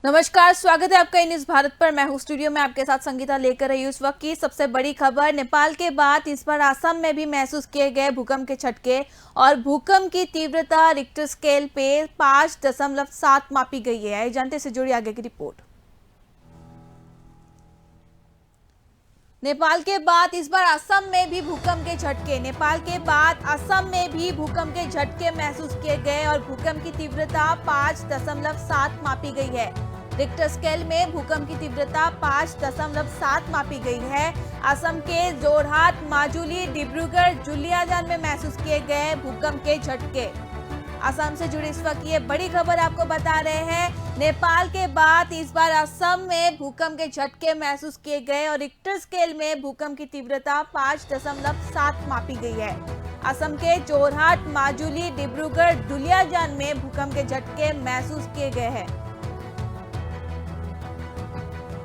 नमस्कार, स्वागत है आपका इन न्यूज़ भारत पर। मैं हूं स्टूडियो में आपके साथ संगीता लेकर रही हूं इस वक्त की सबसे बड़ी खबर। नेपाल के बाद इस बार असम में भी महसूस किए गए भूकंप के झटके और भूकंप की तीव्रता रिक्टर स्केल पे 5.7 मापी गई है। जानते से जुड़ी आगे की रिपोर्ट। नेपाल के बाद इस बार असम में भी भूकंप के झटके। नेपाल के बाद असम में भी भूकंप के झटके महसूस किए गए और भूकंप की तीव्रता 5.7 मापी गई है। रिक्टर स्केल में भूकंप की तीव्रता 5.7 मापी गई है। असम के जोरहाट, माजुली, डिब्रूगढ़, दुलियाजान में महसूस किए गए भूकंप के झटके। असम से जुड़ी इस वक्त ये बड़ी खबर आपको बता रहे हैं। नेपाल के बाद इस बार असम में भूकंप के झटके महसूस किए गए और रिक्टर स्केल में भूकंप की तीव्रता 5.7 मापी गई है। असम के जोरहाट, माजुली, डिब्रूगढ़, दुलियाजान में भूकंप के झटके महसूस किए गए हैं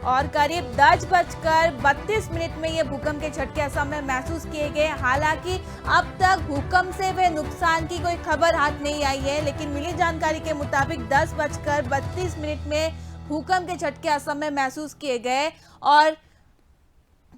और करीब 10:32 में ये भूकंप के झटके असम में महसूस किए गए। हालांकि अब तक भूकंप से हुए नुकसान की कोई खबर हाथ नहीं आई है, लेकिन मिली जानकारी के मुताबिक 10:32 में भूकंप के झटके असम में महसूस किए गए और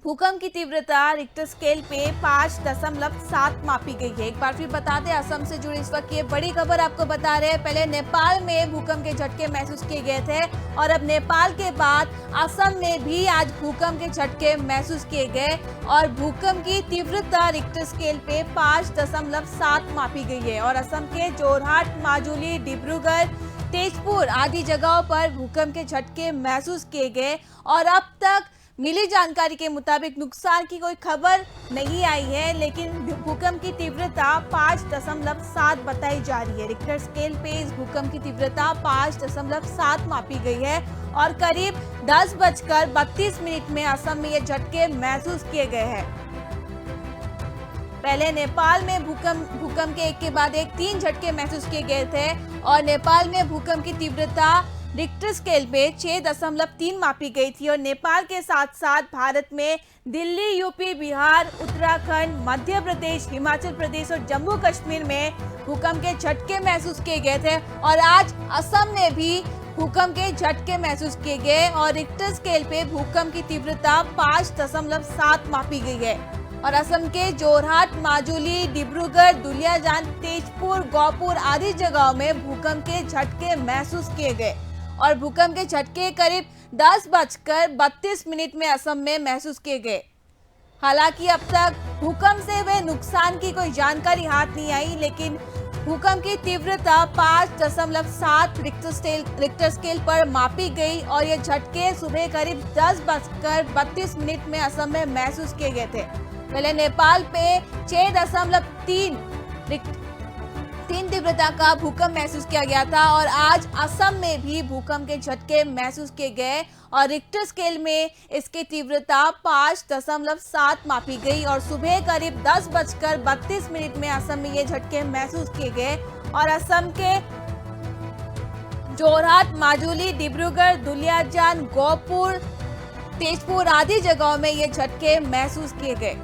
भूकंप की तीव्रता रिक्टर स्केल पे 5.7 मापी गई है। एक बार फिर बता दें, असम से जुड़ी इस वक्त ये बड़ी खबर आपको बता रहे हैं। पहले नेपाल में भूकंप के झटके महसूस किए गए थे और अब नेपाल के बाद असम में भी आज भूकंप के झटके महसूस किए गए और भूकंप की तीव्रता रिक्टर स्केल पे 5.7 मापी गई है और असम के जोरहाट, माजुली, डिब्रूगढ़, तेजपुर आदि जगहों पर भूकंप के झटके महसूस किए गए और अब तक मिली जानकारी के मुताबिक नुकसान की कोई खबर नहीं आई है, लेकिन भूकंप की तीव्रता 5.7 बताई जा रही है। रिक्टर स्केल पे इस भूकंप की तीव्रता 5.7 मापी गई है और करीब 10:32 में असम में ये झटके महसूस किए गए हैं। पहले नेपाल में भूकंप के एक के बाद एक 3 झटके महसूस किए गए थे और नेपाल में भूकंप की तीव्रता रिक्टर स्केल पे 6.3 मापी गई थी और नेपाल के साथ साथ भारत में दिल्ली, यूपी, बिहार, उत्तराखंड, मध्य प्रदेश, हिमाचल प्रदेश और जम्मू कश्मीर में भूकंप के झटके महसूस किए गए थे और आज असम में भी भूकंप के झटके महसूस किए गए और रिक्टर स्केल पे भूकंप की तीव्रता 5.7 मापी गई है और असम के जोरहाट, माजुली, डिब्रूगढ़, दुलियाजान, तेजपुर, गौपुर आदि जगहों में भूकंप के झटके महसूस किए गए और भूकंप के झटके करीब 10:32 में असम में महसूस किए गए। हालांकि अब तक भूकंप से हुए नुकसान की कोई जानकारी हाथ नहीं आई, लेकिन भूकंप की तीव्रता 5.7 रिक्टर स्केल पर मापी गई और ये झटके सुबह करीब 10:32 में असम में महसूस किए गए थे। पहले नेपाल पे 6.3 तीव्रता का भूकंप महसूस किया गया था और आज असम में भी भूकंप के झटके महसूस किए गए और रिक्टर स्केल में इसकी तीव्रता 5.7 मापी गई और सुबह करीब 10:32 में असम में ये झटके महसूस किए गए और असम के जोरहाट, माजुली, डिब्रूगढ़, दुलियाजान, गौपुर, तेजपुर आदि जगहों में ये झटके महसूस किए गए।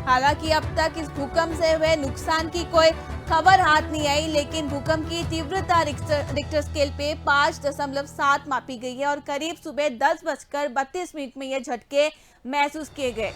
हालांकि अब तक इस भूकंप से हुए नुकसान की कोई खबर हाथ नहीं आई, लेकिन भूकंप की तीव्रता रिक्टर स्केल पे 5.7 मापी गई है और करीब सुबह 10:32 में ये झटके महसूस किए गए।